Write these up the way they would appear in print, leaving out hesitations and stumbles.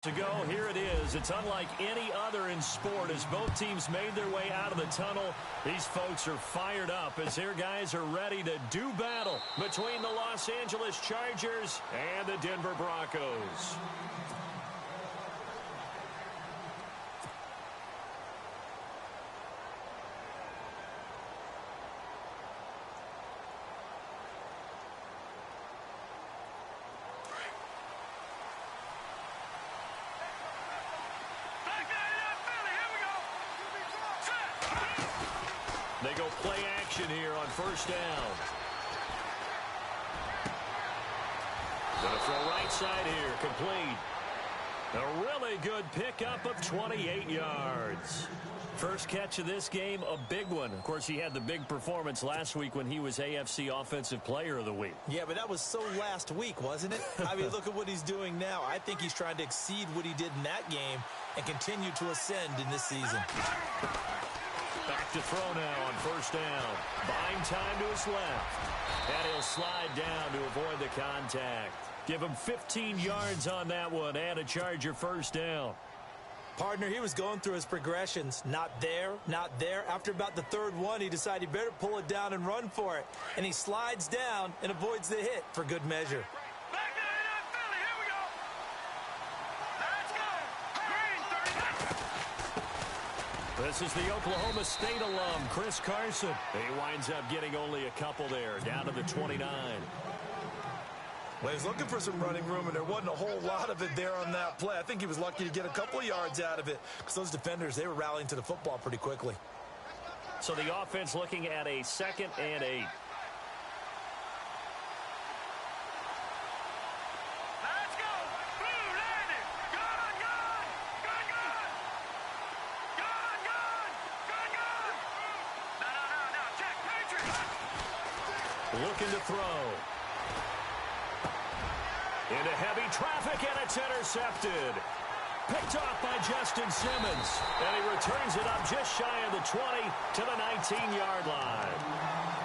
To go, here it is. It's unlike any other in sport as both teams made their way out of the tunnel. These folks are fired up as their guys are ready to do battle between the Los Angeles Chargers and the Denver Broncos. They go play action here on first down. Going to throw right side here, complete. A really good pickup of 28 yards. First catch of this game, a big one. Of course, he had the big performance last week when he was AFC Offensive Player of the Week. Yeah, but that was so last week, wasn't it? I mean, look at what he's doing now. I think he's trying to exceed what he did in that game and continue to ascend in this season. Back to throw now on first down. Buying time to his left. And he'll slide down to avoid the contact. Give him 15 yards on that one and a Charger first down. Partner, he was going through his progressions. Not there, not there. After about the third one, he decided he better pull it down and run for it. And he slides down and avoids the hit for good measure. This is the Oklahoma State alum, Chris Carson. He winds up getting only a couple there, down to the 29. Well, he was looking for some running room, and there wasn't a whole lot of it there on that play. I think he was lucky to get a couple of yards out of it because those defenders, they were rallying to the football pretty quickly. So the offense looking at a 2nd and 8. Looking to throw. Into heavy traffic, and it's intercepted. Picked off by Justin Simmons. And he returns it up just shy of the 20 to the 19-yard line.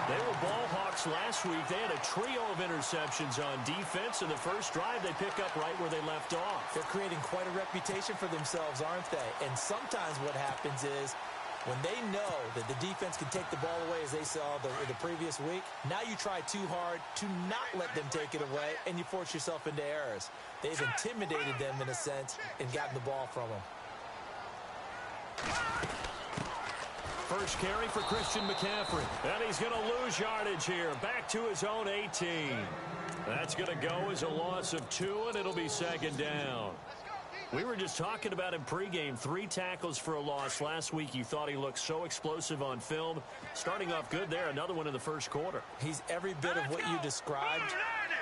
They were ball hawks last week. They had a trio of interceptions on defense. In the first drive, they pick up right where they left off. They're creating quite a reputation for themselves, aren't they? And sometimes what happens is, when they know that the defense can take the ball away, as they saw the previous week, now you try too hard to not let them take it away, and you force yourself into errors. They've intimidated them, in a sense, and gotten the ball from them. First carry for Christian McCaffrey. And he's going to lose yardage here. Back to his own 18. That's going to go as a loss of 2, and it'll be second down. We were just talking about him pregame. 3 tackles for a loss last week. You thought he looked so explosive on film. Starting off good there. Another one in the first quarter. He's every bit of what you described.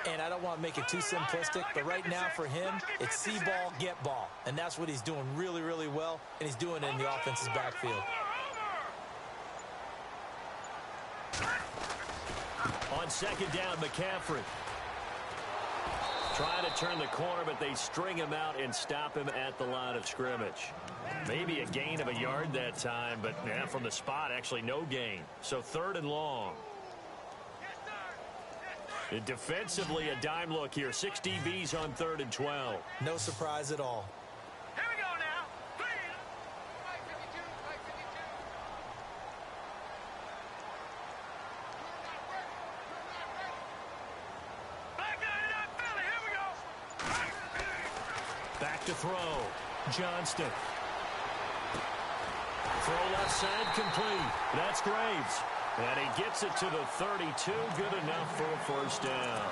And I don't want to make it too simplistic, but right now for him, it's see ball, get ball. And that's what he's doing really, really well. And he's doing it in the offense's backfield. On second down, McCaffrey. Trying to turn the corner, but they string him out and stop him at the line of scrimmage. Maybe a gain of a yard that time, but from the spot, actually no gain. So 3rd and long. And defensively, a dime look here. 6 DBs on 3rd and 12. No surprise at all. Here we go now. Back to throw. Johnston. Throw left side complete. That's Graves. And he gets it to the 32. Good enough for a first down.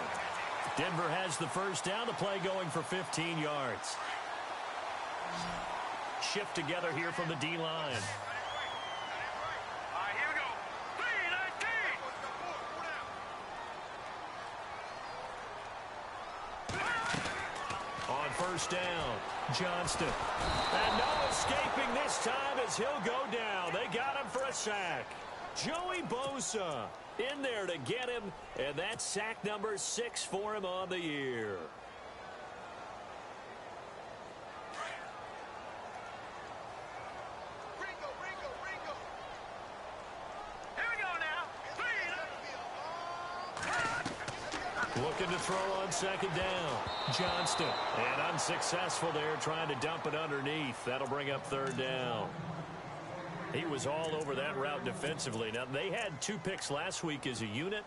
Denver has the first down. The play going for 15 yards. Shift together here from the D-line. First down, Johnston. And no escaping this time as he'll go down. They got him for a sack. Joey Bosa in there to get him, and that's sack number 6 for him on the year. Looking to throw on second down. Johnston. And unsuccessful there, trying to dump it underneath. That'll bring up third down. He was all over that route defensively. Now, they had 2 picks last week as a unit.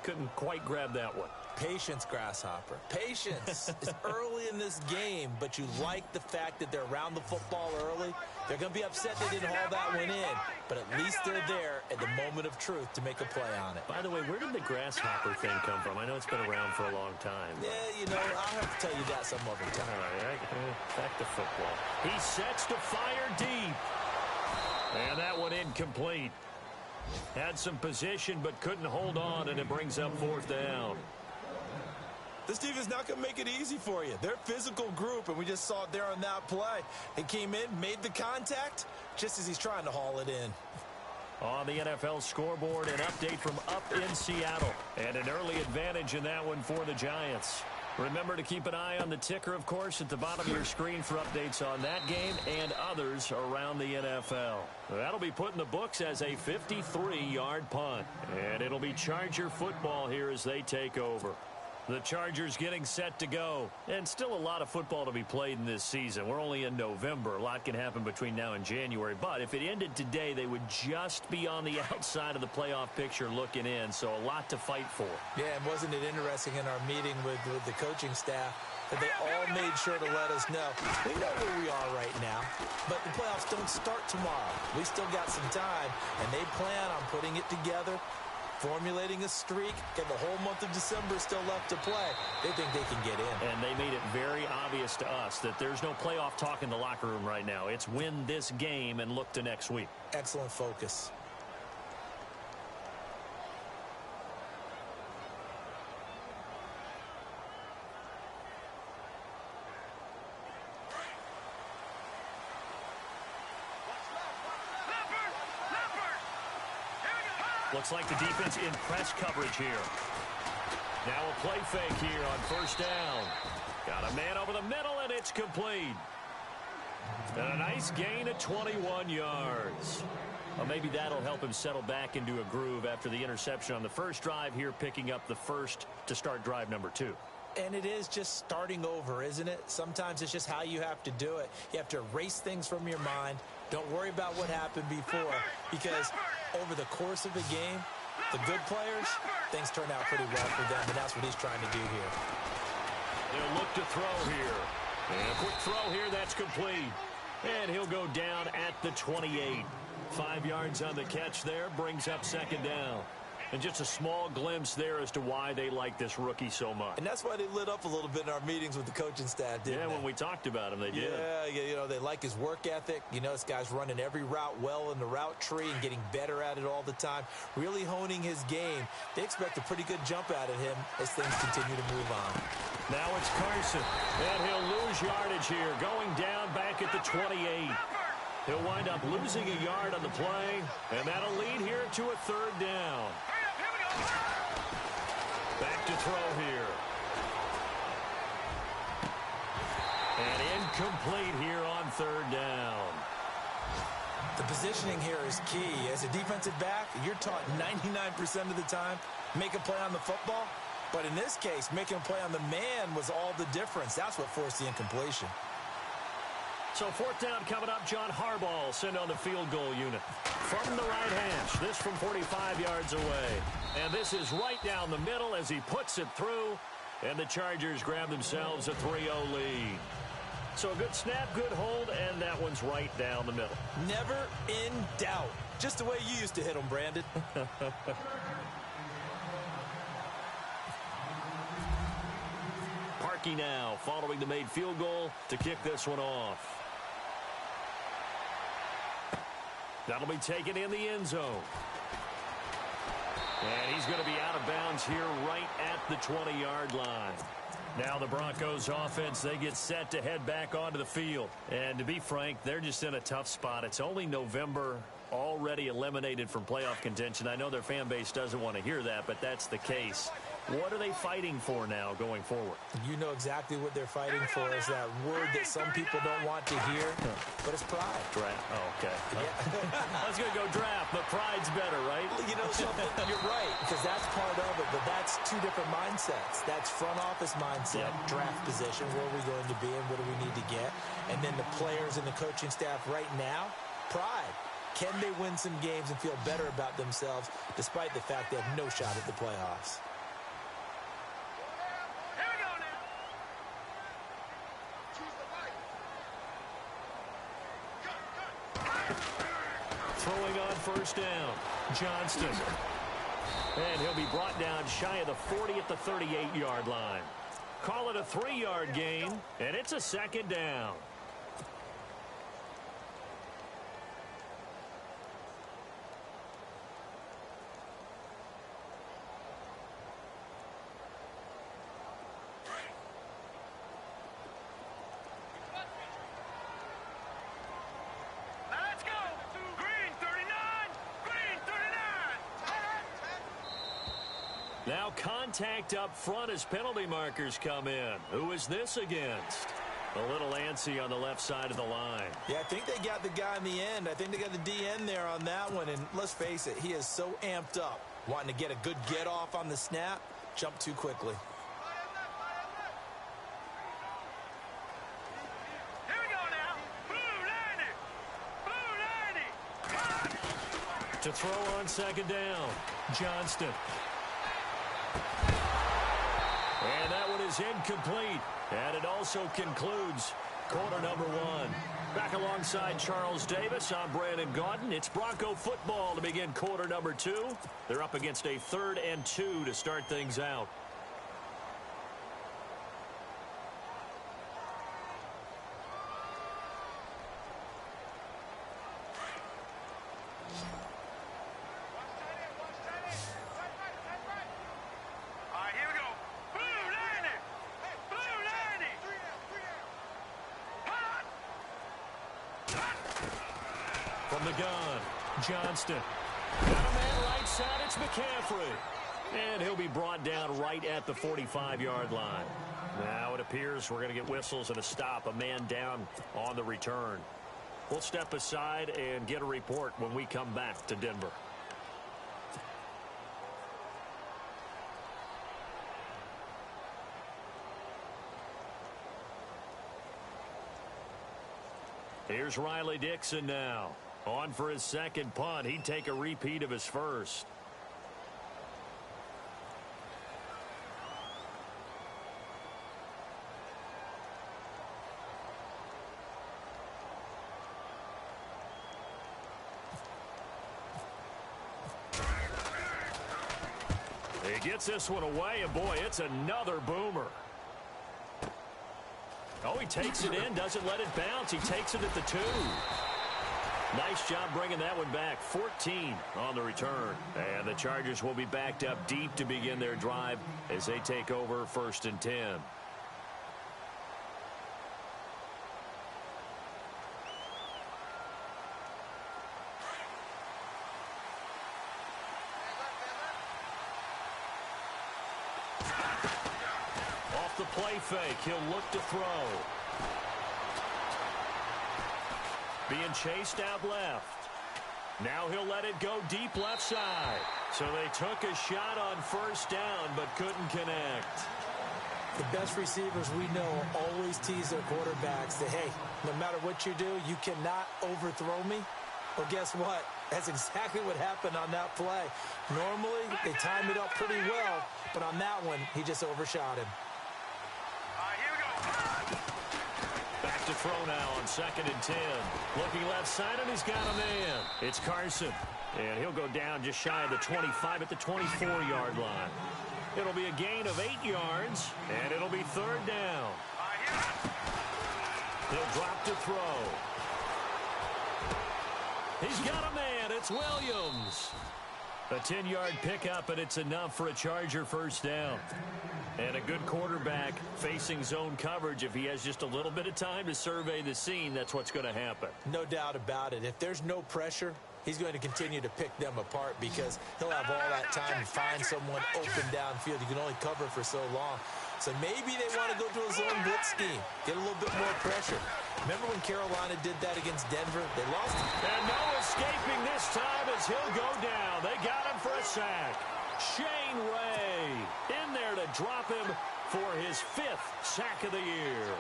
Couldn't quite grab that one. Patience, Grasshopper. Patience. It's early in this game, but you like the fact that they're around the football early. They're going to be upset they didn't haul that one in, but at least they're there at the moment of truth to make a play on it. By the way, where did the Grasshopper thing come from? I know it's been around for a long time. Yeah, you know, I'll have to tell you that some other time. All right, back to football. He sets to fire deep. And that one incomplete. Had some position, but couldn't hold on, and it brings up fourth down. This defense not going to make it easy for you. They're a physical group, and we just saw it there on that play. He came in, made the contact, just as he's trying to haul it in. On the NFL scoreboard, an update from up in Seattle. And an early advantage in that one for the Giants. Remember to keep an eye on the ticker, of course, at the bottom of your screen for updates on that game and others around the NFL. That'll be put in the books as a 53-yard punt. And it'll be Charger football here as they take over. The Chargers getting set to go. And still a lot of football to be played in this season. We're only in November. A lot can happen between now and January. But if it ended today, they would just be on the outside of the playoff picture looking in. So a lot to fight for. Yeah, and wasn't it interesting in our meeting with the coaching staff that they all made sure to let us know. We know where we are right now, but the playoffs don't start tomorrow. We still got some time, and they plan on putting it together, formulating a streak, and the whole month of December is still left to play. They think they can get in. And they made it very obvious to us that there's no playoff talk in the locker room right now. It's win this game and look to next week. Excellent focus. Looks like the defense in press coverage here. Now a play fake here on first down. Got a man over the middle, and it's complete. And a nice gain of 21 yards. Well, maybe that'll help him settle back into a groove after the interception on the first drive here, picking up the first to start drive number 2. And it is just starting over, isn't it? Sometimes it's just how you have to do it. You have to erase things from your mind. Don't worry about what happened before, because over the course of the game, the good players, things turn out pretty well for them, and that's what he's trying to do here. They'll look to throw here. And a quick throw here, that's complete. And he'll go down at the 28. 5 yards on the catch there, brings up second down. And just a small glimpse there as to why they like this rookie so much. And that's why they lit up a little bit in our meetings with the coaching staff, didn't they? Yeah, when we talked about him, they did. Yeah, you know, they like his work ethic. You know, this guy's running every route well in the route tree and getting better at it all the time, really honing his game. They expect a pretty good jump out of him as things continue to move on. Now it's Carson, and he'll lose yardage here, going down back at the 28. He'll wind up losing a yard on the play, and that'll lead here to a third down. Back to throw here. And incomplete here on third down. The positioning here is key. As a defensive back, you're taught 99% of the time, make a play on the football. But in this case, making a play on the man was all the difference. That's what forced the incompletion. So fourth down coming up. John Harbaugh sent on the field goal unit. From the right hash, this from 45 yards away. And this is right down the middle as he puts it through. And the Chargers grab themselves a 3-0 lead. So a good snap, good hold, and that one's right down the middle. Never in doubt. Just the way you used to hit them, Brandon. Parkey now following the made field goal to kick this one off. That'll be taken in the end zone. And he's going to be out of bounds here right at the 20-yard line. Now the Broncos offense, they get set to head back onto the field. And to be frank, they're just in a tough spot. It's only November, already eliminated from playoff contention. I know their fan base doesn't want to hear that, but that's the case. What are they fighting for now going forward? You know exactly what they're fighting for is that word that some people don't want to hear, but it's pride. Draft. Oh, okay. Yeah. I was going to go draft, but pride's better, right? You know something? You're right, because that's part of it, but that's two different mindsets. That's front office mindset, draft position, where are we going to be and what do we need to get? And then the players and the coaching staff right now, pride. Can they win some games and feel better about themselves despite the fact they have no shot at the playoffs? Throwing on first down, Johnston. And he'll be brought down shy of the 40 at the 38-yard line. Call it a 3-yard gain, and it's a second down. Now contact up front as penalty markers come in. Who is this against? A little antsy on the left side of the line. Yeah, I think they got the guy in the end. I think they got the DN there on that one. And let's face it, he is so amped up, wanting to get a good get off on the snap, jump too quickly. Here we go now. Blue 90. To throw on second down, Johnston. And that one is incomplete. And it also concludes quarter number one. Back alongside Charles Davis, I'm Brandon Gaudin. It's Bronco football to begin quarter number two. They're up against a 3rd and 2 to start things out. From the gun, Johnston. Got a man right side, it's McCaffrey. And he'll be brought down right at the 45-yard line. Now it appears we're going to get whistles and a stop, a man down on the return. We'll step aside and get a report when we come back to Denver. Here's Riley Dixon now. On for his second punt. He'd take a repeat of his first. He gets this one away, and boy, it's another boomer. Oh, he takes it in, doesn't let it bounce. He takes it at the 2. Nice job bringing that one back. 14 on the return. And the Chargers will be backed up deep to begin their drive as they take over 1st and 10. Off the play fake, he'll look to throw. Being chased out left. Now he'll let it go deep left side. So they took a shot on first down but couldn't connect. The best receivers we know always tease their quarterbacks that, hey, no matter what you do, you cannot overthrow me. Well, guess what? That's exactly what happened on that play. Normally, they time it up pretty well, but on that one, he just overshot him. Here we go. Back to throw now on 2nd and 10. Looking left side, and he's got a man. It's Carson. And he'll go down just shy of the 25 at the 24-yard line. It'll be a gain of 8 yards, and it'll be 3rd down. He'll drop to throw. He's got a man. It's Williams. A 10-yard pickup, and it's enough for a Charger first down. And a good quarterback facing zone coverage. If he has just a little bit of time to survey the scene, that's what's going to happen. No doubt about it. If there's no pressure, he's going to continue to pick them apart because he'll have all that time to find someone open downfield. You can only cover for so long. So maybe they want to go to a zone blitz scheme, get a little bit more pressure. Remember when Carolina did that against Denver? They lost. And no escaping this time as he'll go down. They got him for a sack. Shane Ray in there to drop him for his 5th sack of the year.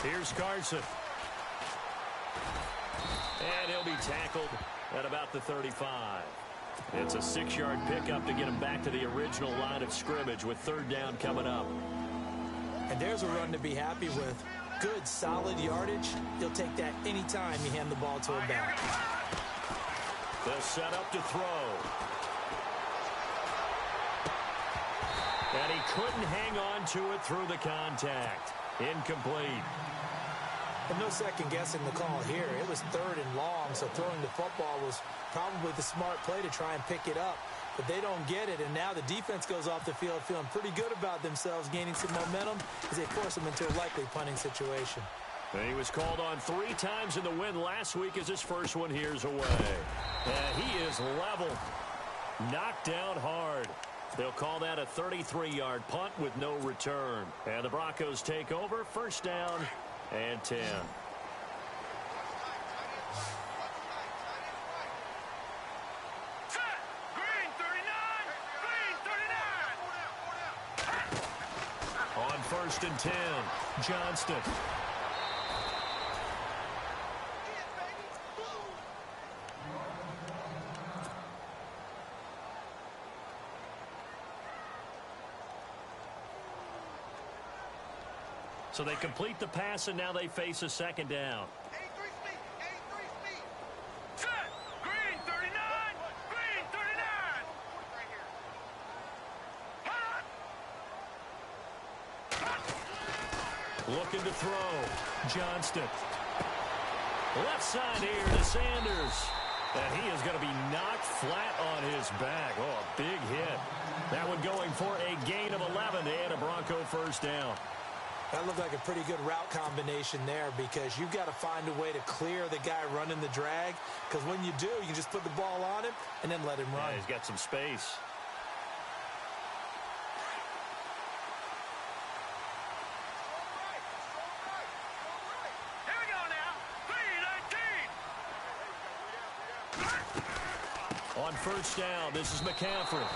Here's Carson. And he'll be tackled at about the 35. It's a 6-yard pickup to get him back to the original line of scrimmage with 3rd down coming up. And there's a run to be happy with. Good, solid yardage. He'll take that anytime you hand the ball to a back. They'll set up to throw. And he couldn't hang on to it through the contact. Incomplete. And no second guessing the call here. It was 3rd and long, so throwing the football was probably the smart play to try and pick it up. But they don't get it, and now the defense goes off the field feeling pretty good about themselves, gaining some momentum as they force them into a likely punting situation. And he was called on 3 times in the win last week as his first one here's away. And he is level. Knocked down hard. They'll call that a 33-yard punt with no return. And the Broncos take over, 1st down and 10. Green 39! Green 39! On 1st and 10, Johnston. So they complete the pass, and now they face a 2nd down. Set! Green 39! Green 39! Looking to throw. Johnston. Left side here to Sanders. And he is going to be knocked flat on his back. Oh, a big hit. That one going for a gain of 11 and a Bronco 1st down. That looked like a pretty good route combination there because you've got to find a way to clear the guy running the drag, because when you do, you can just put the ball on him and then let him run. Yeah, he's got some space. Here we go now! 3-19! On 1st down, this is McCaffrey.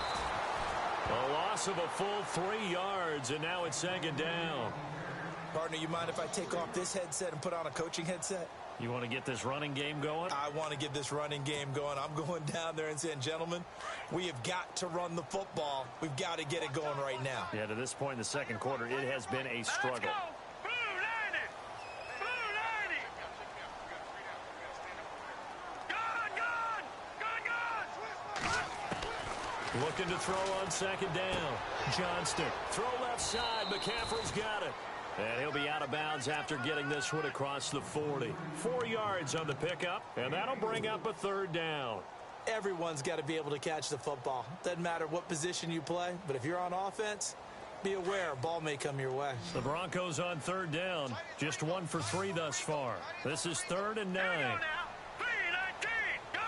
A loss of a full 3 yards, and now it's 2nd down. Partner, you mind if I take off this headset and put on a coaching headset? You want to get this running game going? I want to get this running game going. I'm going down there and saying, gentlemen, we have got to run the football. We've got to get it going right now. Yeah, to this point in the 2nd quarter, it has been a struggle. Let's go! Blue 90! Blue 90! Gone! Looking to throw on 2nd down. Johnston. Throw left side. McCaffrey's got it. And he'll be out of bounds after getting this one across the 40. 4 yards on the pickup, and that'll bring up a 3rd down. Everyone's got to be able to catch the football. Doesn't matter what position you play, but if you're on offense, be aware a ball may come your way. The Broncos on 3rd down. Just 1 for 3 thus far. This is 3rd and 9. Here we go now! 3-19! Gone!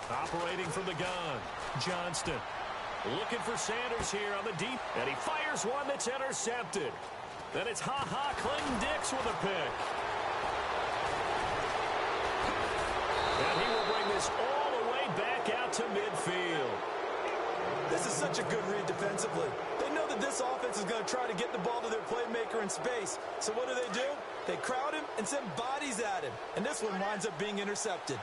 Operating from the gun. Johnston looking for Sanders here on the deep. And he fires one that's intercepted. Then it's Clinton Dix with a pick. And he will bring this all the way back out to midfield. This is such a good read defensively. They know that this offense is going to try to get the ball to their playmaker in space. So what do? They crowd him and send bodies at him. And this one winds up being intercepted.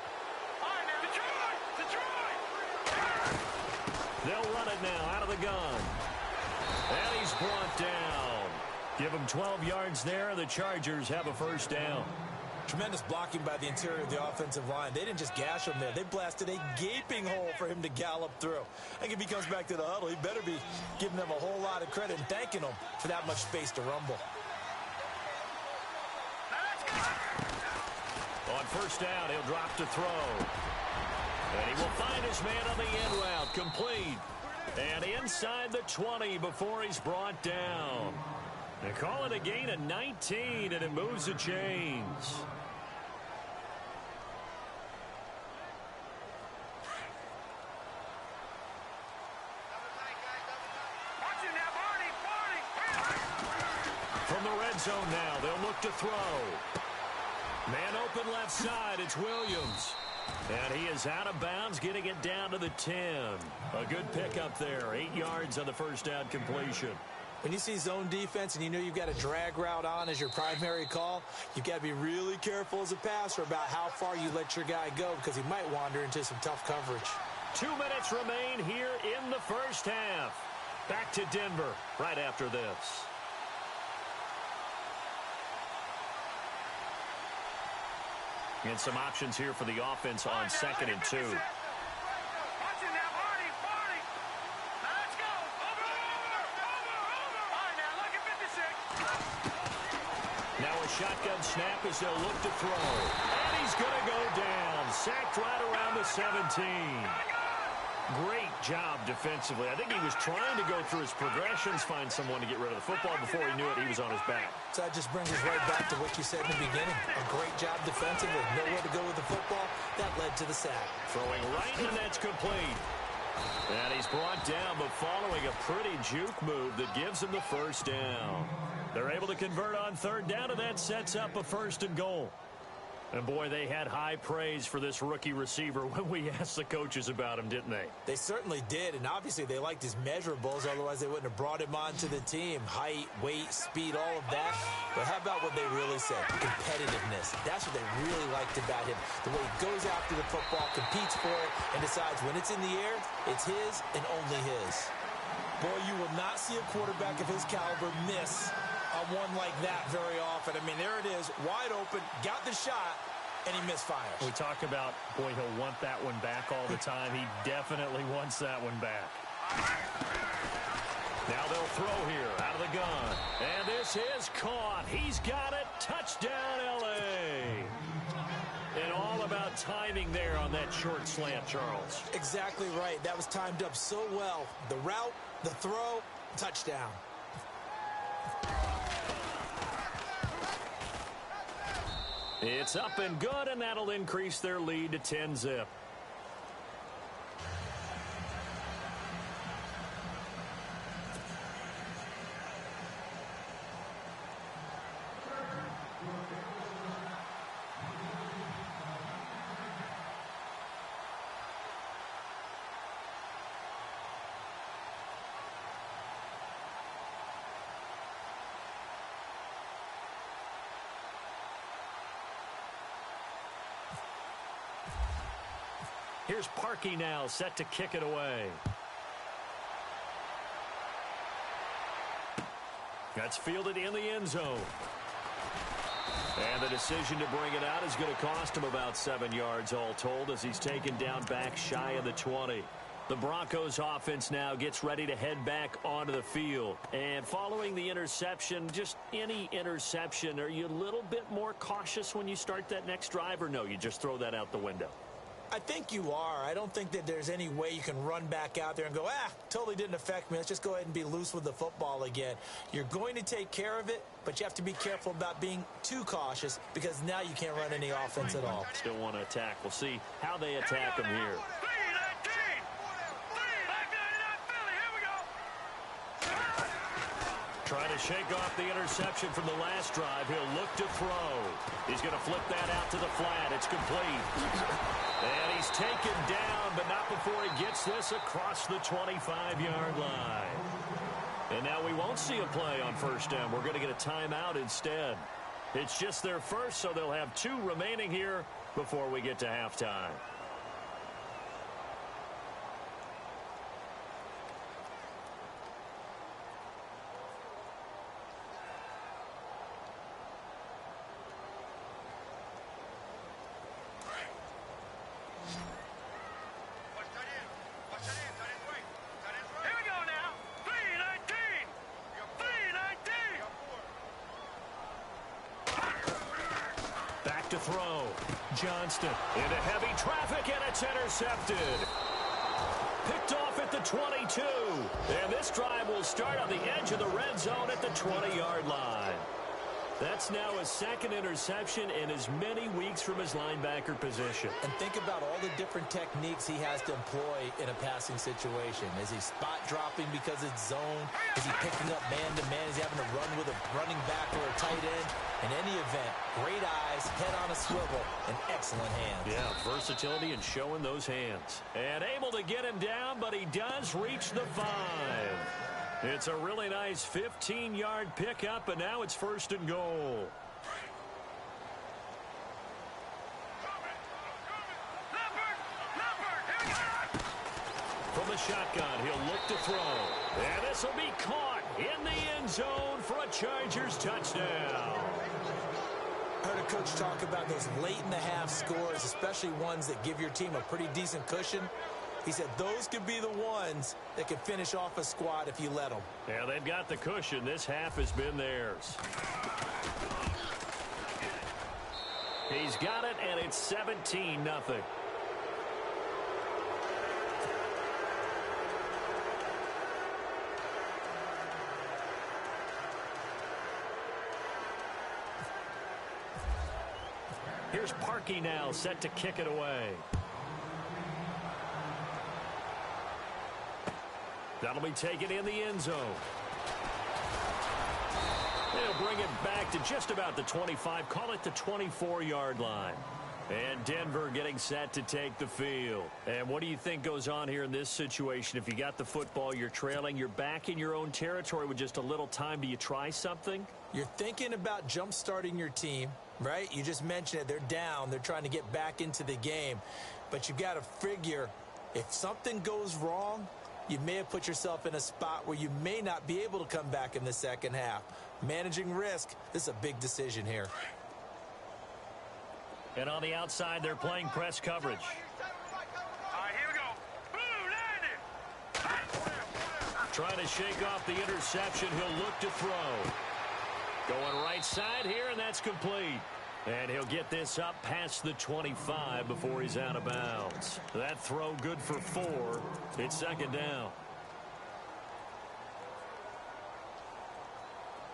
They'll run it now out of the gun. And he's brought down. Give him 12 yards there. The Chargers have a 1st down. Tremendous blocking by the interior of the offensive line. They didn't just gash him there. They blasted a gaping hole for him to gallop through. I think if he comes back to the huddle, he better be giving them a whole lot of credit and thanking them for that much space to rumble. On first down, he'll drop to throw. And he will find his man on the end route, complete. And inside the 20 before he's brought down. They call it a gain of 19, and it moves the chains. From the red zone now, they'll look to throw. Man open left side, it's Williams. And he is out of bounds, getting it down to the 10. A good pickup there, 8 yards on the first down completion. When you see zone defense and you know you've got a drag route on as your primary call, you've got to be really careful as a passer about how far you let your guy go because he might wander into some tough coverage. 2 minutes remain here in the first half. Back to Denver right after this. And some options here for the offense on 2nd and 2. Now a shotgun snap as they'll look to throw. And he's going to go down. Sacked right around the 17. Great job defensively. I think he was trying to go through his progressions, find someone to get rid of the football. Before he knew it, he was on his back. So that just brings us right back to what you said in the beginning. A great job defensively. Nowhere to go with the football. That led to the sack. Throwing right, and that's complete. And he's brought down, but following a pretty juke move that gives him the first down. They're able to convert on third down, and that sets up a 1st and goal. And, boy, they had high praise for this rookie receiver when we asked the coaches about him, didn't they? They certainly did, and obviously they liked his measurables. Otherwise, they wouldn't have brought him onto the team. Height, weight, speed, all of that. But how about what they really said? Competitiveness. That's what they really liked about him. The way he goes after the football, competes for it, and decides when it's in the air, it's his and only his. Boy, you will not see a quarterback of his caliber miss a one like that very often. I mean, there it is, wide open, got the shot, and he misfires. We talk about, boy, he'll want that one back all the time. He definitely wants that one back. Now they'll throw here out of the gun. And this is caught. He's got it. Touchdown, L.A. And all about timing there on that short slant, Charles. Exactly right. That was timed up so well. The route, the throw, touchdown. It's up and good, and that'll increase their lead to 10-zip. Here's Parkey now, set to kick it away. That's fielded in the end zone. And the decision to bring it out is going to cost him about 7 yards all told as he's taken down back shy of the 20. The Broncos offense now gets ready to head back onto the field. And following the interception, just any interception, are you a little bit more cautious when you start that next drive, or no, you just throw that out the window? I think you are. I don't think that there's any way you can run back out there and go, totally didn't affect me. Let's just go ahead and be loose with the football again. You're going to take care of it, but you have to be careful about being too cautious because now you can't run any offense at all. Still want to attack. We'll see how they attack him here. Trying to shake off the interception from the last drive. He'll look to throw. He's going to flip that out to the flat. It's complete. And he's taken down, but not before he gets this across the 25-yard line. And now we won't see a play on first down. We're going to get a timeout instead. It's just their first, so they'll have 2 remaining here before we get to halftime. throw. Johnston into heavy traffic, and it's intercepted. Picked off at the 22. And this drive will start on the edge of the red zone at the 20-yard line. That's now his second interception in as many weeks from his linebacker position. And think about all the different techniques he has to employ in a passing situation. Is he spot dropping because it's zone? Is he picking up man-to-man? Is he having to run with a running back or a tight end? In any event, great eyes, head on a swivel, and excellent hands. Yeah, versatility and showing those hands. And able to get him down, but he does reach the 5. It's a really nice 15-yard pickup, and now it's 1st and goal. From the shotgun, he'll look to throw. And this will be caught in the end zone for a Chargers touchdown. I heard a coach talk about those late-in-the-half scores, especially ones that give your team a pretty decent cushion. He said those could be the ones that can finish off a squad if you let them. Yeah, they've got the cushion. This half has been theirs. He's got it, and it's 17-0. Here's Parkey now, set to kick it away. That'll be taken in the end zone. They'll bring it back to just about the 25, call it the 24-yard line. And Denver getting set to take the field. And what do you think goes on here in this situation? If you got the football, you're trailing, you're back in your own territory with just a little time. Do you try something? You're thinking about jump-starting your team, right? You just mentioned it. They're down. They're trying to get back into the game. But you've got to figure if something goes wrong, you may have put yourself in a spot where you may not be able to come back in the second half. Managing risk, this is a big decision here. And on the outside, they're playing press coverage. All right, here we go. Boom, Trying to shake off the interception. He'll look to throw. Going right side here, and that's complete. And he'll get this up past the 25 before he's out of bounds. That throw good for 4. It's 2nd down.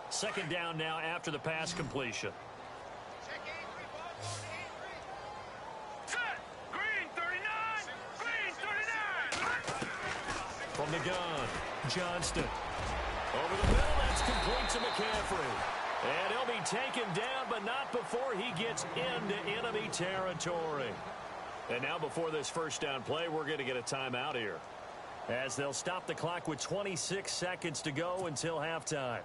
2nd down now after the pass completion. Set. Green 39. Green 39. From the gun, Johnston. Over the middle, that's complete to McCaffrey. And he'll be taken down, but not before he gets into enemy territory. And now before this first down play, we're going to get a timeout here, as they'll stop the clock with 26 seconds to go until halftime.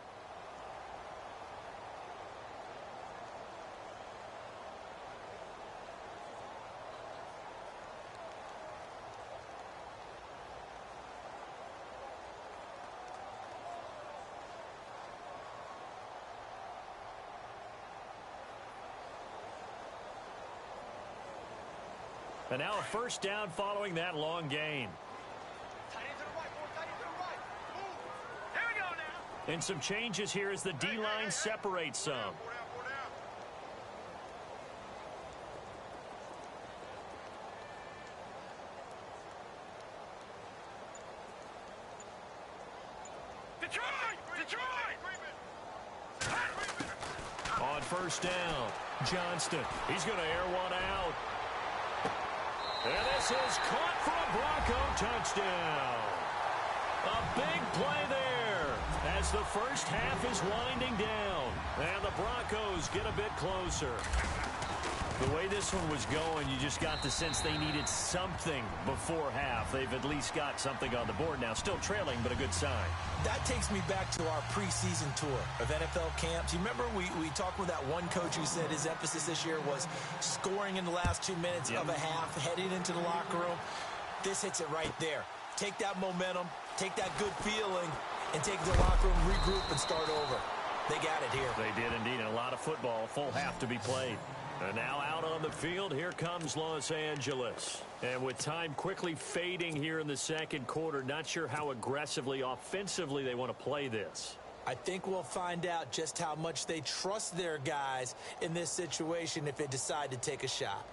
And now a first down following that long gain. Here we go now. And some changes here as the D-line separates some. On first down, Johnston. He's going to air one out. And this is caught for a Bronco touchdown. A big play there as the first half is winding down. And the Broncos get a bit closer. The way this one was going, you just got the sense they needed something before half. They've at least got something on the board now. Still trailing, but a good sign. That takes me back to our preseason tour of NFL camps. You remember we talked with that one coach who said his emphasis this year was scoring in the last 2 minutes of a half, heading into the locker room. This hits it right there. Take that momentum, take that good feeling, and take the locker room, regroup, and start over. They got it here. They did indeed, and a lot of football, full half to be played. And now out on the field, here comes Los Angeles. And with time quickly fading here in the second quarter, not sure how aggressively, offensively they want to play this. I think we'll find out just how much they trust their guys in this situation if they decide to take a shot.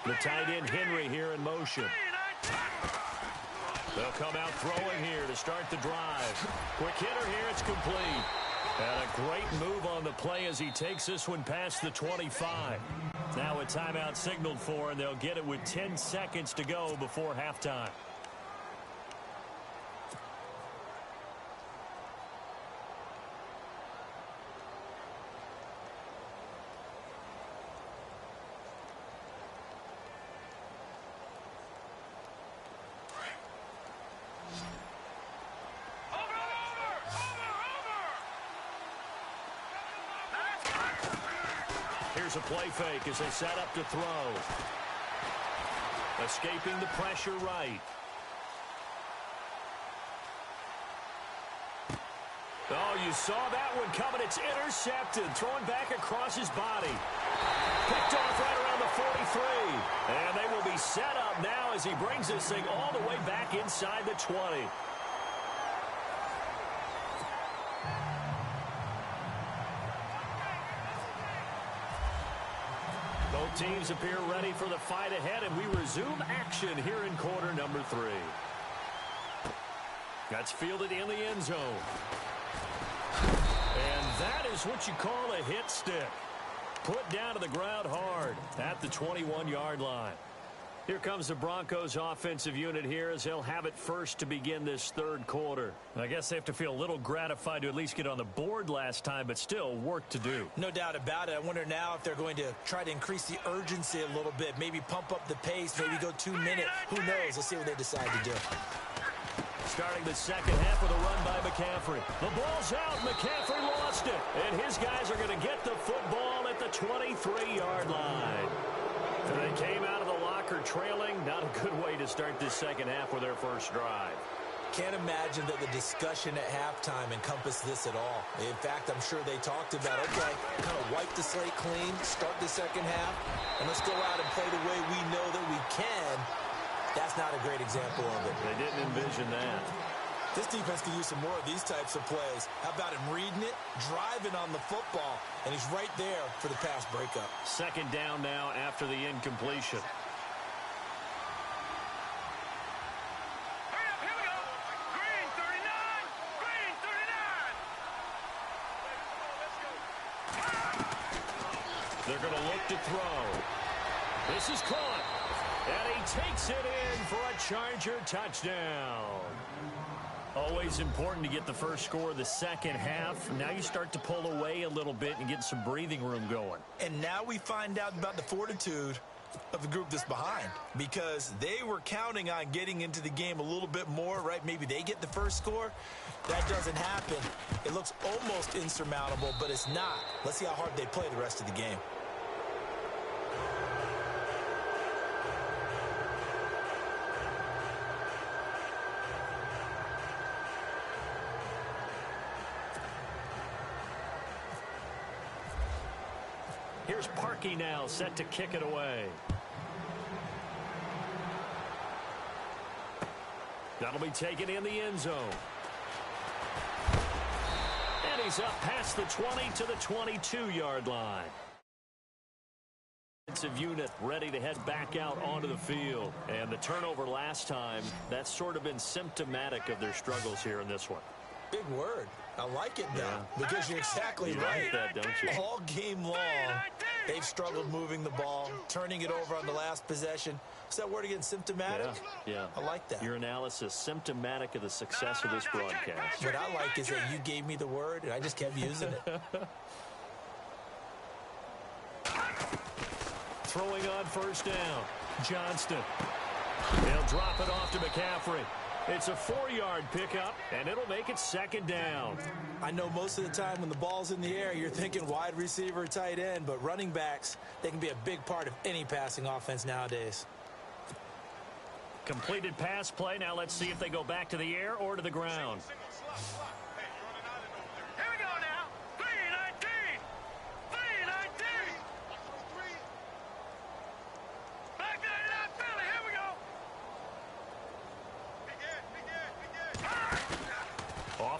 The tight end Henry here in motion. They'll come out throwing here to start the drive. Quick hitter here, it's complete. And a great move on the play as he takes this one past the 25. Now a timeout signaled for, and they'll get it with 10 seconds to go before halftime. Here's a play fake as they set up to throw. Escaping the pressure right. Oh, you saw that one coming. It's intercepted. Thrown back across his body. Picked off right around the 43. And they will be set up now as he brings this thing all the way back inside the 20. Both teams appear ready for the fight ahead, and we resume action here in quarter number 3. That's fielded in the end zone. And that is what you call a hit stick. Put down to the ground hard at the 21-yard line. Here comes the Broncos offensive unit here as they'll have it first to begin this third quarter. I guess they have to feel a little gratified to at least get on the board last time, but still work to do. No doubt about it. I wonder now if they're going to try to increase the urgency a little bit, maybe pump up the pace, maybe go 2 minutes. Who knows? Let's see what they decide to do. Starting the second half with a run by McCaffrey. The ball's out. McCaffrey lost it. And his guys are going to get the football at the 23-yard line. And they came out of the locker trailing. Not a good way to start this second half with their first drive. Can't imagine that the discussion at halftime encompassed this at all. In fact, I'm sure they talked about, okay, kind of wipe the slate clean, start the second half, and let's go out and play the way we know that we can. That's not a great example of it. They didn't envision that. This defense can use some more of these types of plays. How about him reading it, driving on the football, and he's right there for the pass breakup. Second down now after the incompletion. Hurry up, here we go. Green 39. Green 39. They're going to look to throw. This is caught. And he takes it in for a Charger touchdown. Always important to get the first score of the second half. Now you start to pull away a little bit and get some breathing room going. And now we find out about the fortitude of the group that's behind, because they were counting on getting into the game a little bit more, right? Maybe they get the first score. That doesn't happen. It looks almost insurmountable, but it's not. Let's see how hard they play the rest of the game. Here's Parkey now, set to kick it away. That'll be taken in the end zone. And he's up past the 20 to the 22-yard line. Defensive unit ready to head back out onto the field. And the turnover last time, that's sort of been symptomatic of their struggles here in this one. Big word. I like it now, because you're exactly right. Like that, don't you? All game long, they've struggled moving the ball, turning it over on the last possession. Is that word again, symptomatic? Yeah. I like that. Your analysis, symptomatic of the success of this broadcast. What I like is that you gave me the word, and I just kept using it. Throwing on first down. Johnston. They'll drop it off to McCaffrey. It's a 4-yard pickup, and it'll make it second down. I know most of the time when the ball's in the air, you're thinking wide receiver, tight end, but running backs, they can be a big part of any passing offense nowadays. Completed pass play. Now let's see if they go back to the air or to the ground.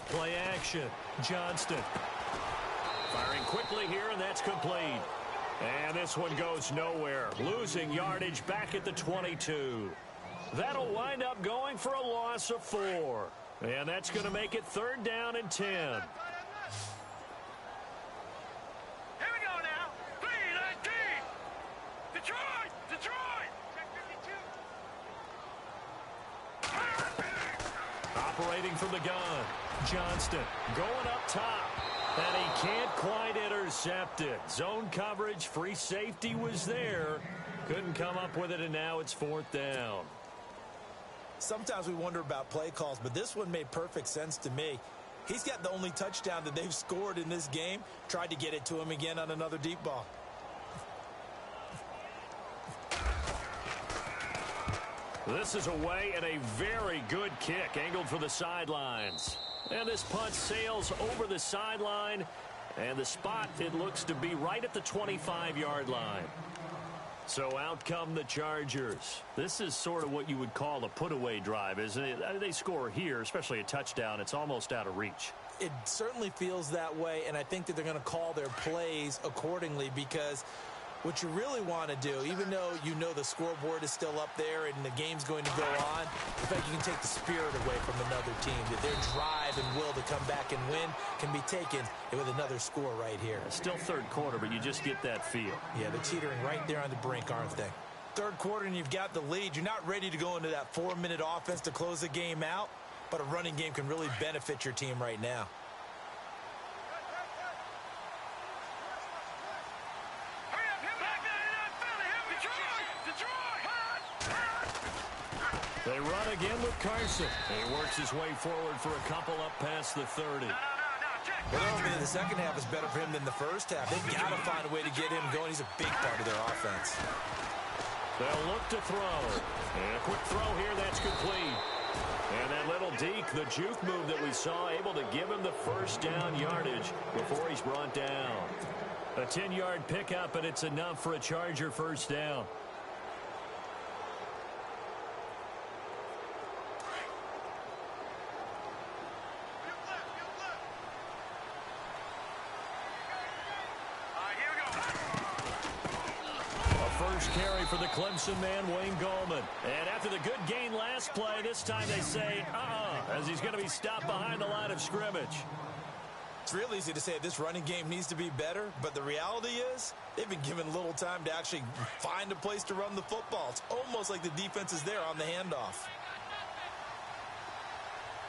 Play action. Johnston. Firing quickly here, and that's complete. And this one goes nowhere. Losing yardage back at the 22. That'll wind up going for a loss of 4. And that's going to make it 3rd down and 10. Here we go now. 3-19. Detroit! Detroit! Operating from the gun. Johnston going up top. And he can't quite intercept it. Zone coverage, free safety was there. Couldn't come up with it, and now it's 4th down. Sometimes we wonder about play calls, but this one made perfect sense to me. He's got the only touchdown that they've scored in this game. Tried to get it to him again on another deep ball. This is away and a very good kick angled for the sidelines. And this punt sails over the sideline. And the spot, it looks to be right at the 25-yard line. So out come the Chargers. This is sort of what you would call a put-away drive, isn't it? They score here, especially a touchdown. It's almost out of reach. It certainly feels that way, and I think that they're going to call their plays accordingly, because what you really want to do, even though you know the scoreboard is still up there and the game's going to go on, in fact, you can take the spirit away from another team. That their drive and will to come back and win can be taken with another score right here. Still 3rd quarter, but you just get that feel. Yeah, they're teetering right there on the brink, aren't they? 3rd quarter and you've got the lead. You're not ready to go into that 4-minute offense to close the game out, but a running game can really benefit your team right now. They run again with Carson. He works his way forward for a couple up past the 30. Well, I mean, the second half is better for him than the first half. They've got to find a way to get him going. He's a big part of their offense. They'll look to throw. And a quick throw here, that's complete. And that little deke, the juke move that we saw, able to give him the 1st down yardage before he's brought down. A 10-yard pickup, and it's enough for a Charger 1st down. Carry for the Clemson man, Wayne Gallman. And after the good gain last play, this time they say, as he's going to be stopped behind the line of scrimmage. It's real easy to say this running game needs to be better, but the reality is they've been given little time to actually find a place to run the football. It's almost like the defense is there on the handoff.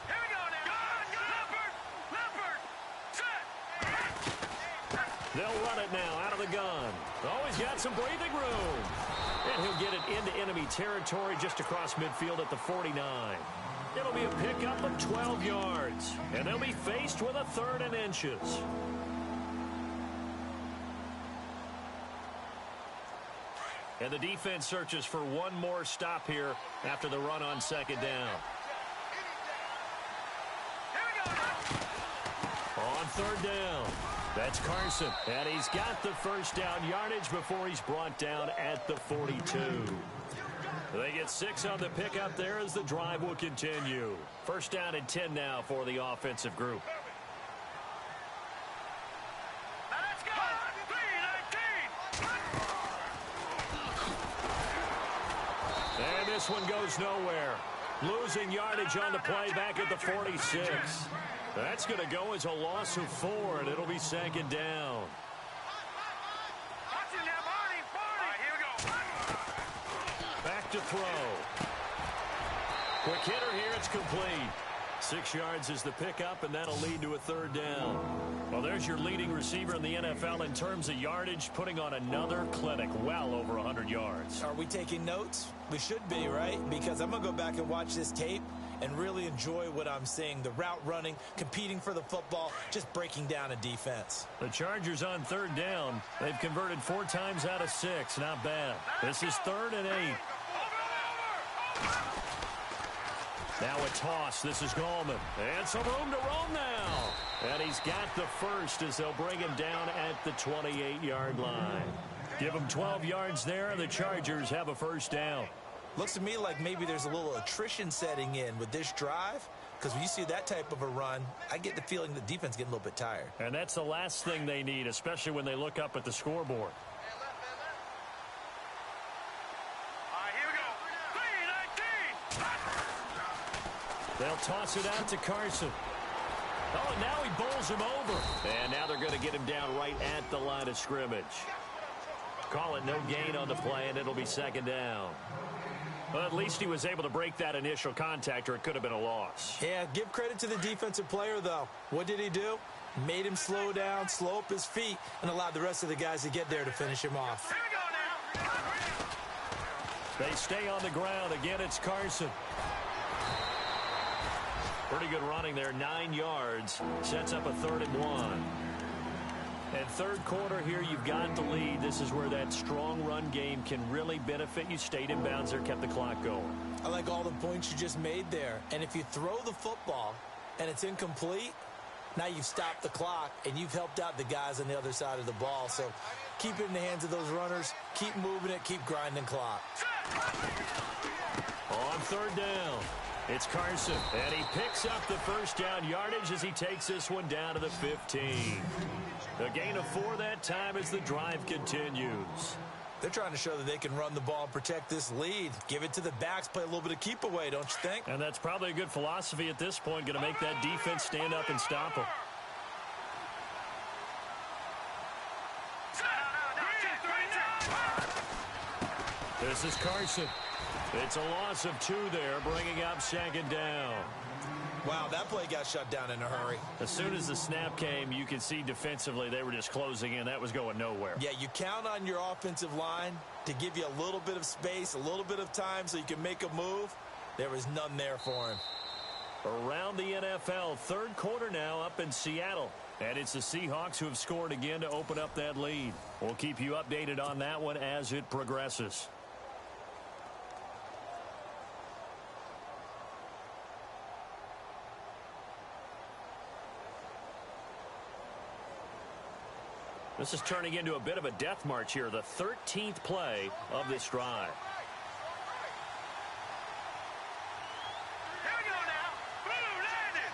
Here we go now. Leopard. Set. They'll run it now out of the gun. Oh, he's got some breathing room. And he'll get it into enemy territory just across midfield at the 49. It'll be a pickup of 12 yards. And they'll be faced with a 3rd and inches. And the defense searches for one more stop here after the run on 2nd down. On 3rd down. That's Carson, and he's got the 1st down yardage before he's brought down at the 42. They get 6 on the pickup there as the drive will continue. 1st down and 10 now for the offensive group. Now let's go. 3-19. And this one goes nowhere. Losing yardage on the play back at the 46. That's going to go as a loss of 4, and it'll be 2nd down. Watch it now, Barney. All right, here we go. Back to throw. Quick hitter here, it's complete. 6 yards is the pickup, and that'll lead to a 3rd down. Well, there's your leading receiver in the NFL in terms of yardage, putting on another clinic, well over 100 yards. Are we taking notes? We should be, right? Because I'm going to go back and watch this tape and really enjoy what I'm seeing. The route running, competing for the football, just breaking down a defense. The Chargers on 3rd down. They've converted 4 times out of 6. Not bad. This is 3rd and 8. Now a toss. This is Gallman. And some room to roam now. And he's got the 1st as they'll bring him down at the 28-yard line. Give him 12 yards there, and the Chargers have a 1st down. Looks to me like maybe there's a little attrition setting in with this drive. because when you see that type of a run, I get the feeling the defense getting a little bit tired. And that's the last thing they need, especially when they look up at the scoreboard. All right, here we go. 3-19. They'll toss it out to Carson. Oh, and now he bowls him over. And now they're going to get him down right at the line of scrimmage. Call it no gain on the play, and it'll be second down. Well, at least he was able to break that initial contact, or it could have been a loss. Yeah, give credit to the defensive player, though. What did he do? Made him slow down, slow up his feet, and allowed the rest of the guys to get there to finish him off. Here we go now. They stay on the ground. Again, it's Carson. Pretty good running there, 9 yards. Sets up a 3rd and 1. And third quarter here, you've got the lead. This is where that strong run game can really benefit you. Stayed in bounds there, kept the clock going. I like all the points you just made there. And if you throw the football and it's incomplete, now you've stopped the clock and you've helped out the guys on the other side of the ball. So keep it in the hands of those runners. Keep moving it. Keep grinding clock. On 3rd down, it's Carson. And he picks up the first down yardage as he takes this one down to the 15. A gain of 4 that time as the drive continues. They're trying to show that they can run the ball and protect this lead. Give it to the backs, play a little bit of keep away, don't you think? And that's probably a good philosophy at this point, going to make that defense stand up and stop them. This is Carson. It's a loss of 2 there, bringing up second down. Wow, that play got shut down in a hurry. As soon as the snap came, you could see defensively they were just closing in. That was going nowhere. Yeah, you count on your offensive line to give you a little bit of space, a little bit of time so you can make a move. There was none there for him. Around the NFL, third quarter now up in Seattle. And it's the Seahawks who have scored again to open up that lead. We'll keep you updated on that one as it progresses. This is turning into a bit of a death march here, the 13th play of this drive. Here we go now. Boom, landed.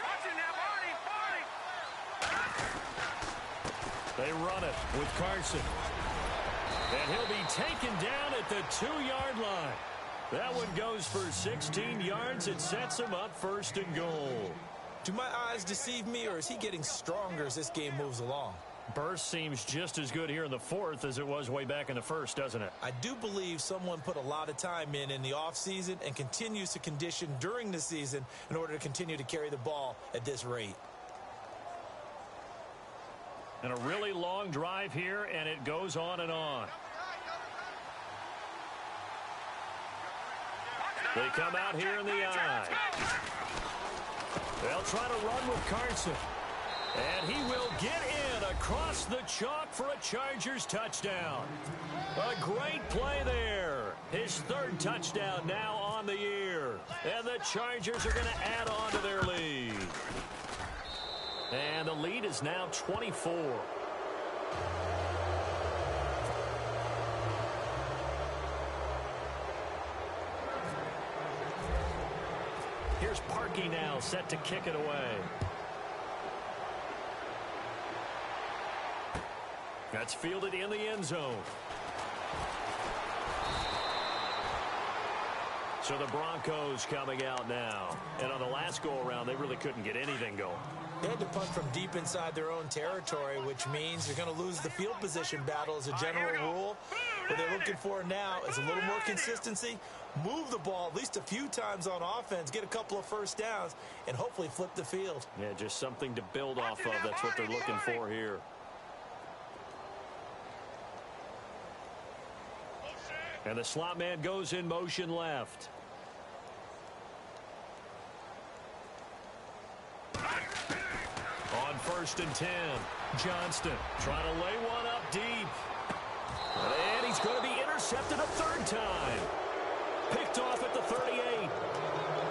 Watching now, Barney. They run it with Carson. And he'll be taken down at the 2-yard line. That one goes for 16 yards. It sets him up 1st and goal. Do my eyes deceive me, or is he getting stronger as this game moves along? Burst seems just as good here in the 4th as it was way back in the 1st, doesn't it? I do believe someone put a lot of time in the offseason and continues to condition during the season in order to continue to carry the ball at this rate. And a really long drive here, and it goes on and on. They come out here in the eye. They'll try to run with Carson. And he will get in across the chalk for a Chargers touchdown. A great play there. His 3rd touchdown now on the year. And the Chargers are going to add on to their lead. And the lead is now 24. Here's Parkey now, set to kick it away. That's fielded in the end zone. So the Broncos coming out now. And on the last go-around, they really couldn't get anything going. They had to punt from deep inside their own territory, which means you're going to lose the field position battle as a general rule. What they're looking for now is a little more consistency, move the ball at least a few times on offense, get a couple of first downs, and hopefully flip the field. Yeah, just something to build off of. That's what they're looking for here. And the slot man goes in motion left. On 1st and 10, Johnston trying to lay one up deep. And he's going to be intercepted a 3rd time. Picked off at the 38.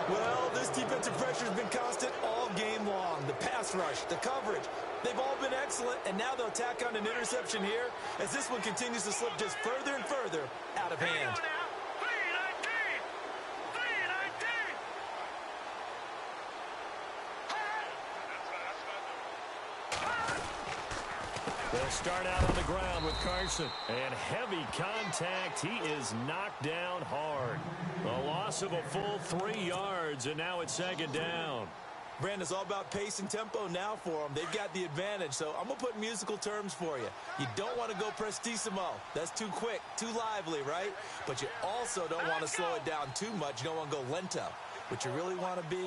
Well, this defense defensive pressure has been constant all game long. The pass rush, the coverage, they've all been excellent, and now they'll tack on an interception here as this one continues to slip just further and further out of hand. They'll start out on the ground with Carson. And heavy contact. He is knocked down hard. A loss of a full 3 yards, and now it's second down. Brandon, it's all about pace and tempo now for them. They've got the advantage, so I'm going to put musical terms for you. You don't want to go prestissimo. That's too quick, too lively, right? But you also don't want to slow it down too much. You don't want to go lento. What you really want to be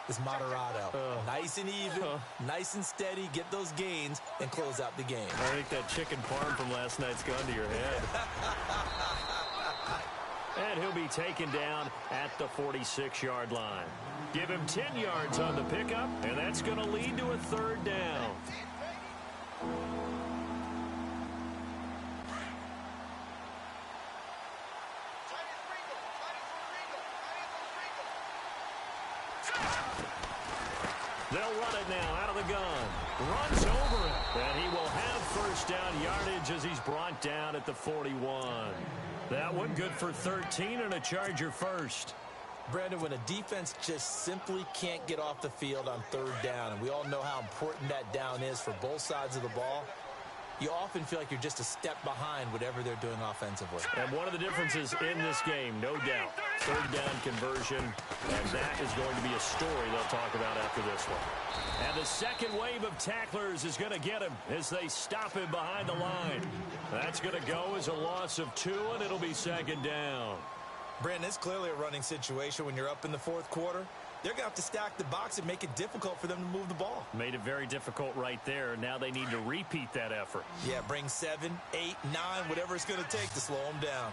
is moderato. Nice and even, nice and steady, get those gains, and close out the game. I think that chicken parm from last night's gone to your head. And he'll be taken down at the 46-yard line. Give him 10 yards on the pickup, and that's going to lead to a third down. They'll run it now out of the gun. Runs over it. And he will have first down yardage as he's brought down at the 41. That one good for 13 and a Charger first. Brandon, when a defense just simply can't get off the field on third down, and we all know how important that down is for both sides of the ball, you often feel like you're just a step behind whatever they're doing offensively. And one of the differences in this game, no doubt, third down conversion, and that is going to be a story they'll talk about after this one. And the second wave of tacklers is going to get him as they stop him behind the line. That's going to go as a loss of 2, and it'll be second down. Brandon, it's clearly a running situation when you're up in the fourth quarter. They're going to have to stack the box and make it difficult for them to move the ball. Made it very difficult right there. Now they need to repeat that effort. Yeah, bring 7, 8, 9, whatever it's going to take to slow them down. All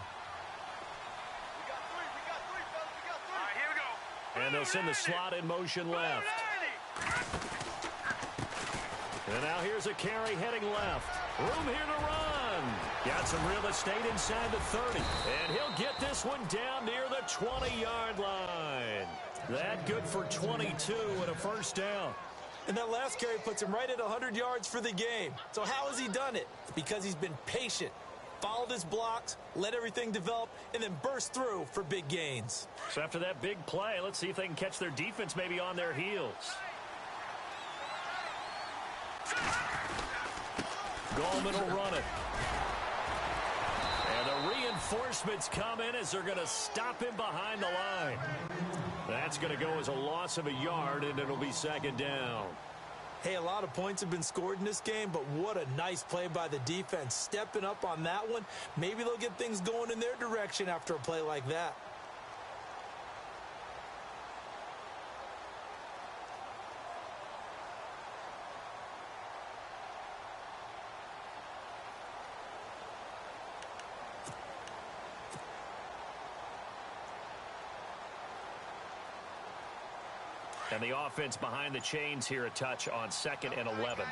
right, here we go. And they'll send the slot in motion left. And now here's a carry heading left. Room here to run. Got some real estate inside the 30. And he'll get this one down near the 20-yard line. That good for 22 and a first down. And that last carry puts him right at 100 yards for the game. So how has he done it? Because he's been patient, followed his blocks, let everything develop, and then burst through for big gains. So after that big play, let's see if they can catch their defense maybe on their heels. Gallman will run it. And the reinforcements come in as they're going to stop him behind the line. That's going to go as a loss of a yard, and it'll be second down. Hey, a lot of points have been scored in this game, but what a nice play by the defense. Stepping up on that one, maybe they'll get things going in their direction after a play like that. And the offense behind the chains here a touch on 2nd and 11.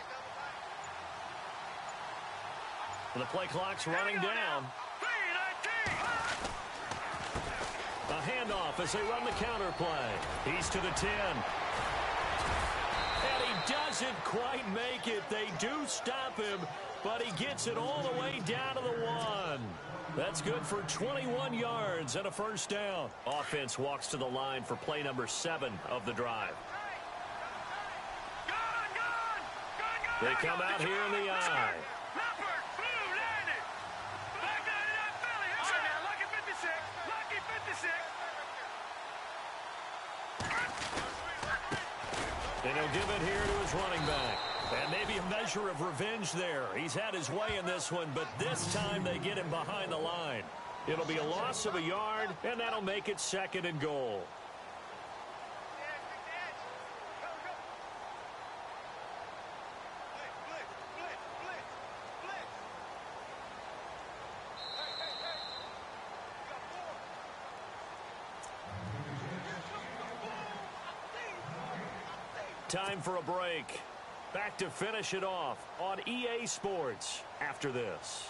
And the play clock's running down. A handoff as they run the counter play. He's to the 10. And he doesn't quite make it. They do stop him, but he gets it all the way down to the 1. That's good for 21 yards and a first down. Offense walks to the line for play number 7 of the drive. They come out here in the eye. And he'll give it here to his running back. And maybe a measure of revenge there. He's had his way in this one, but this time they get him behind the line. It'll be a loss of a yard, and that'll make it 2nd and goal. Time for a break. Back to finish it off on EA Sports after this.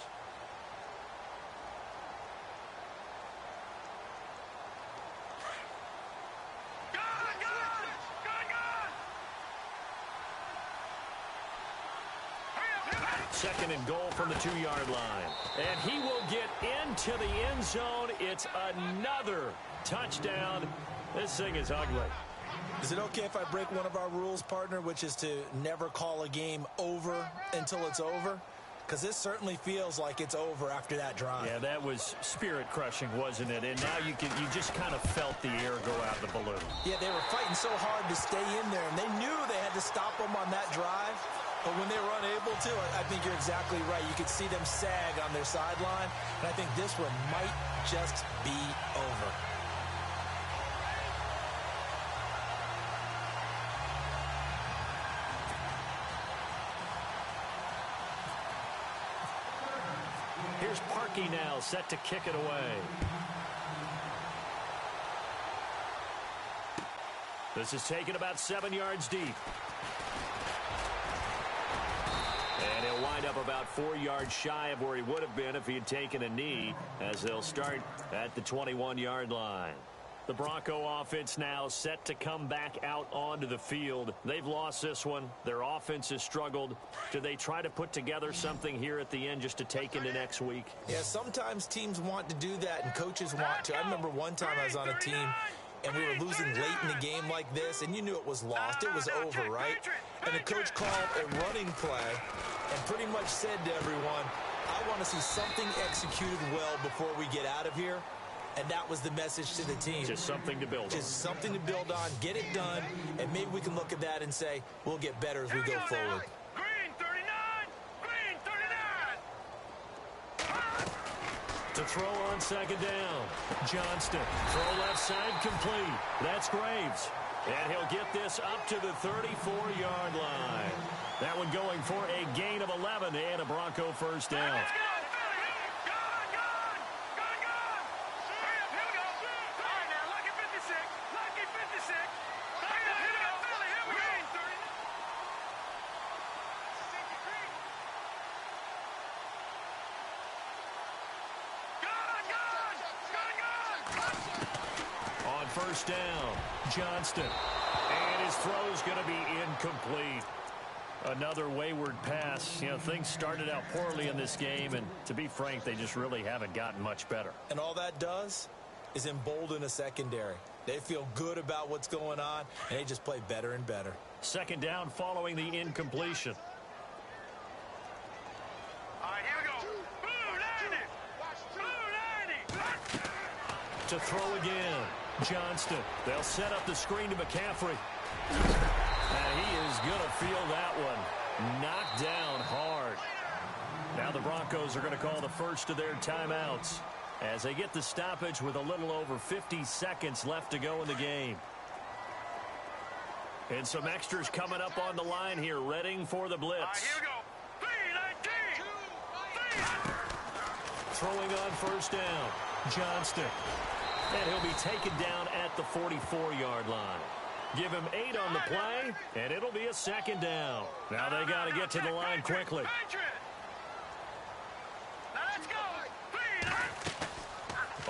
second and goal from the 2-yard line. And he will get into the end zone. It's another touchdown. This thing is ugly. Is it okay if I break one of our rules, partner, which is to never call a game over until it's over? Because this certainly feels like it's over after that drive. Yeah, that was spirit-crushing, wasn't it? And now you just kind of felt the air go out of the balloon. Yeah, they were fighting so hard to stay in there, and they knew they had to stop them on that drive. But when they were unable to, I think you're exactly right. You could see them sag on their sideline, and I think this one might just be over. Here's Parkey now, set to kick it away. This is taken about 7 yards deep. And he'll wind up about 4 yards shy of where he would have been if he had taken a knee, as they'll start at the 21-yard line. The Bronco offense now set to come back out onto the field. They've lost this one. Their offense has struggled. Do they try to put together something here at the end just to take into next week? Yeah, sometimes teams want to do that and coaches want to. I remember one time I was on a team and we were losing late in the game like this, and you knew it was lost. It was over, right? And the coach called a running play and pretty much said to everyone, I want to see something executed well before we get out of here. And that was the message to the team. Just something to build on. Just something to build on, get it done, and maybe we can look at that and say, we'll get better as we go forward. Green 39! Green 39! To throw on second down. Johnston. Throw left side complete. That's Graves. And he'll get this up to the 34-yard line. That one going for a gain of 11 and a Bronco first down. Let's go! First down, Johnston. And his throw's going to be incomplete. Another wayward pass. You know, things started out poorly in this game, and to be frank, they just really haven't gotten much better. And all that does is embolden a secondary. They feel good about what's going on, and they just play better and better. Second down following the incompletion. All right, here we go. Boo, 90! To throw again. Johnston. They'll set up the screen to McCaffrey. And he is going to feel that one. Knocked down hard. Now the Broncos are going to call the first of their timeouts as they get the stoppage with a little over 50 seconds left to go in the game. And some extras coming up on the line here, readying for the blitz. All right, here we go. 3-19! Throwing on first down. Johnston. And he'll be taken down at the 44-yard line. Give him 8 on the play, and it'll be a second down. Now they got to get to the line quickly. Now let's go.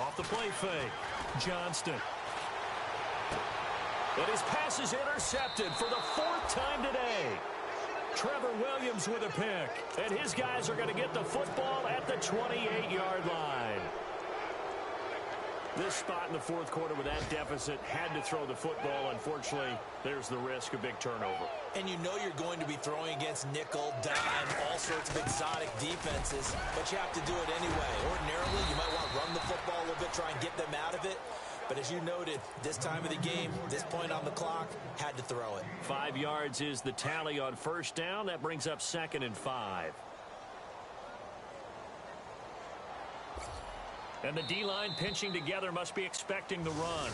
Off the play fake. Johnston. And his pass is intercepted for the 4th time today. Trevor Williams with a pick. And his guys are going to get the football at the 28-yard line. This spot in the 4th quarter with that deficit, had to throw the football. Unfortunately, there's the risk of big turnover. And you know you're going to be throwing against nickel, dime, all sorts of exotic defenses, but you have to do it anyway. Ordinarily, you might want to run the football a little bit, try and get them out of it. But as you noted, this time of the game, this point on the clock, had to throw it. 5 yards is the tally on first down. That brings up 2nd and 5. And the D-line pinching together, must be expecting the run.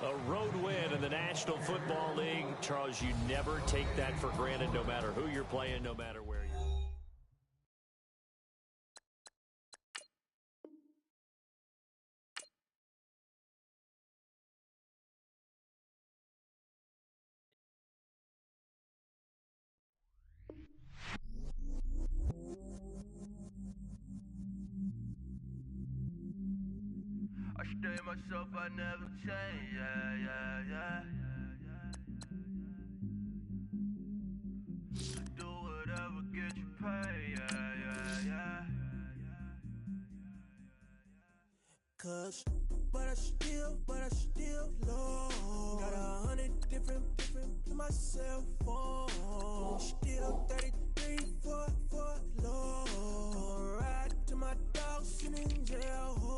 A road win in the National Football League. Charles, you never take that for granted, no matter who you're playing, no matter where you're. I stay myself, I never change, yeah. Do whatever, get you paid. But I still love. Got 100 different in my cell phone. Still 33 for love. Ride to my dog sitting in jail.